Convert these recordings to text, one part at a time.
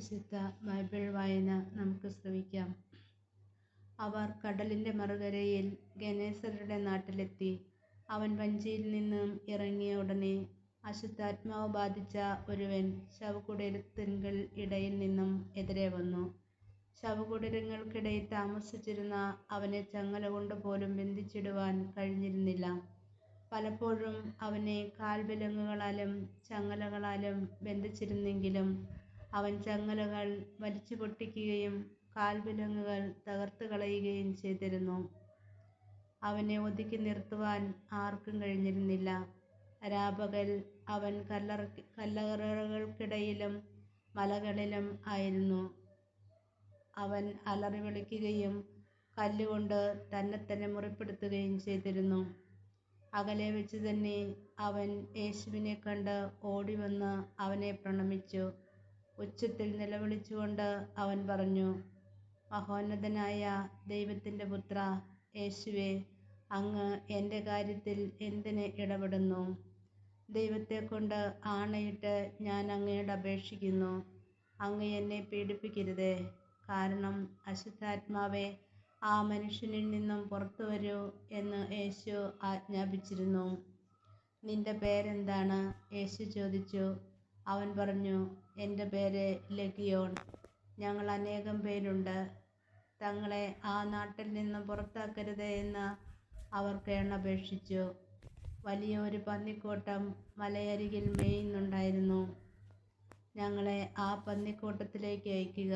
വിശുദ്ധ ബൈബിൾ വായന നമുക്ക് ശ്രവിക്കാം. അവർ കടലിൻ്റെ മറുകരയിൽ ഗെനേസരുടെ നാട്ടിലെത്തി. അവൻ വഞ്ചിയിൽ നിന്നും ഇറങ്ങിയ ഉടനെ അശുദ്ധാത്മാവ് ബാധിച്ച ഒരുവൻ ശവകുടീരത്തിങ്കൽ ഇടയിൽ നിന്നും എതിരെ വന്നു. ശവകുടീരങ്ങൾക്കിടയിൽ താമസിച്ചിരുന്ന അവനെ ചങ്ങല കൊണ്ട് പോലും ബന്ധിച്ചിടുവാൻ കഴിഞ്ഞിരുന്നില്ല. പലപ്പോഴും അവനെ കാൽവിലങ്ങുകളാലും ചങ്ങലകളാലും ബന്ധിച്ചിരുന്നെങ്കിലും അവൻ ചങ്ങലകൾ വലിച്ചു പൊട്ടിക്കുകയും കാൽവിലങ്ങുകൾ തകർത്ത് കളയുകയും ചെയ്തിരുന്നു. അവനെ ഒതുക്കി നിർത്തുവാൻ ആർക്കും കഴിഞ്ഞിരുന്നില്ല. രാപകൽ അവൻ കല്ലറകൾക്കിടയിലും മലകളിലും ആയിരുന്നു. അവൻ അലറി വിളിക്കുകയും കല്ലുകൊണ്ട് തന്നെത്തന്നെ മുറിപ്പെടുത്തുകയും ചെയ്തിരുന്നു. അകലെ വെച്ച് തന്നെ അവൻ യേശുവിനെ കണ്ട് ഓടിവന്ന് അവനെ പ്രണമിച്ചു. ഉച്ചത്തിൽ നിലവിളിച്ചുകൊണ്ട് അവൻ പറഞ്ഞു, മഹോന്നതനായ ദൈവത്തിൻ്റെ പുത്ര യേശുവേ, അങ്ങ് എൻ്റെ കാര്യത്തിൽ എന്തിന് ഇടപെടുന്നു? ദൈവത്തെക്കൊണ്ട് ആണയിട്ട് ഞാൻ അങ്ങയോട് അപേക്ഷിക്കുന്നു, അങ്ങ് എന്നെ പീഡിപ്പിക്കരുതേ. കാരണം അശുദ്ധാത്മാവേ, ആ മനുഷ്യനിൽ നിന്നും പുറത്തു വരൂ എന്ന് യേശു ആജ്ഞാപിച്ചിരുന്നു. നിന്റെ പേരെന്താണ്? യേശു ചോദിച്ചു. അവൻ പറഞ്ഞു, എൻ്റെ പേര് ലെഗിയോൺ. ഞങ്ങൾ അനേകം പേരുണ്ട്. തങ്ങളെ ആ നാട്ടിൽ നിന്നും പുറത്താക്കരുതേ എന്ന് അവർ കേണപേക്ഷിച്ചു. വലിയ ഒരു പന്നിക്കൂട്ടം മലയരികിൽ മേയുന്നുണ്ടായിരുന്നു. ഞങ്ങളെ ആ പന്നിക്കൂട്ടത്തിലേക്ക് അയക്കുക,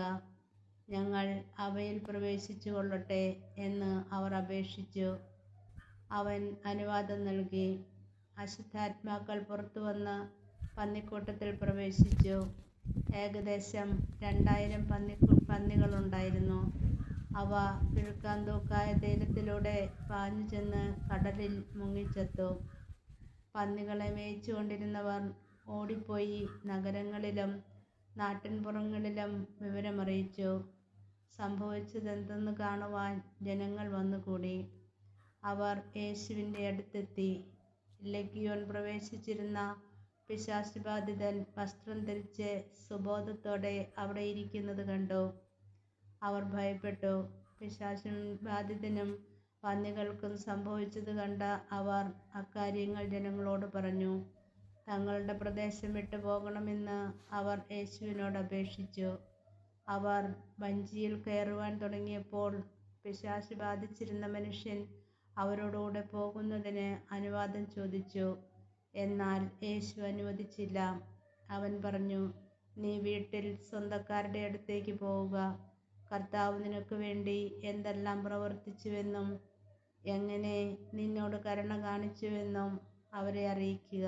ഞങ്ങൾ അവയിൽ പ്രവേശിച്ചു കൊള്ളട്ടെ എന്ന് അവർ അപേക്ഷിച്ചു. അവൻ അനുവാദം നൽകി. അശുദ്ധാത്മാക്കൾ പുറത്തു വന്ന് പന്നിക്കൂട്ടത്തിൽ പ്രവേശിച്ചു. ഏകദേശം 2000 പന്നികളുണ്ടായിരുന്നു. അവ കിഴുക്കാൻ തൂക്കായ തൈലത്തിലൂടെ പാഞ്ഞു ചെന്ന് കടലിൽ മുങ്ങിച്ചത്തു. പന്നികളെ മേയിച്ചു കൊണ്ടിരുന്നവർ ഓടിപ്പോയി നഗരങ്ങളിലും നാട്ടിൻപുറങ്ങളിലും വിവരമറിയിച്ചു. സംഭവിച്ചതെന്തെന്ന് കാണുവാൻ ജനങ്ങൾ വന്നുകൂടി. അവർ യേശുവിൻ്റെ അടുത്തെത്തി. ലെഗിയോൻ പ്രവേശിച്ചിരുന്ന പിശാച് ബാധിതൻ വസ്ത്രം ധരിച്ച് സുബോധത്തോടെ അവിടെ ഇരിക്കുന്നത് കണ്ടു. അവർ ഭയപ്പെട്ടു. പിശാച് ബാധിതനും പന്നികൾക്കും സംഭവിച്ചത് കണ്ട അവർ അക്കാര്യങ്ങൾ ജനങ്ങളോട് പറഞ്ഞു. തങ്ങളുടെ പ്രദേശം വിട്ടു പോകണമെന്ന് അവർ യേശുവിനോട് അപേക്ഷിച്ചു. അവർ വഞ്ചിയിൽ കയറുവാൻ തുടങ്ങിയപ്പോൾ പിശാച് ബാധിച്ചിരുന്ന മനുഷ്യൻ അവരോടുകൂടെ പോകുന്നതിന് അനുവാദം ചോദിച്ചു. എന്നാൽ യേശു അനുവദിച്ചില്ല. അവൻ പറഞ്ഞു, നീ വീട്ടിൽ സ്വന്തക്കാരുടെ അടുത്തേക്ക് പോവുക. കർത്താവ് നിനക്ക് വേണ്ടി എന്തെല്ലാം പ്രവർത്തിച്ചുവെന്നും എങ്ങനെ നിന്നോട് കരുണ കാണിച്ചുവെന്നും അവരെ അറിയിക്കുക.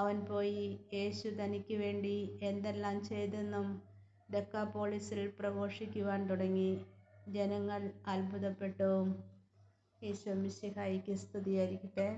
അവൻ പോയി യേശു തനിക്ക് വേണ്ടി എന്തെല്ലാം ചെയ്തെന്നും ദെക്കാപോളിസിൽ പ്രഘോഷിക്കുവാൻ തുടങ്ങി. ജനങ്ങൾ അത്ഭുതപ്പെട്ടു. ഈശോ മിശിഹായ്ക്ക് സ്തുതിയായിരിക്കട്ടെ.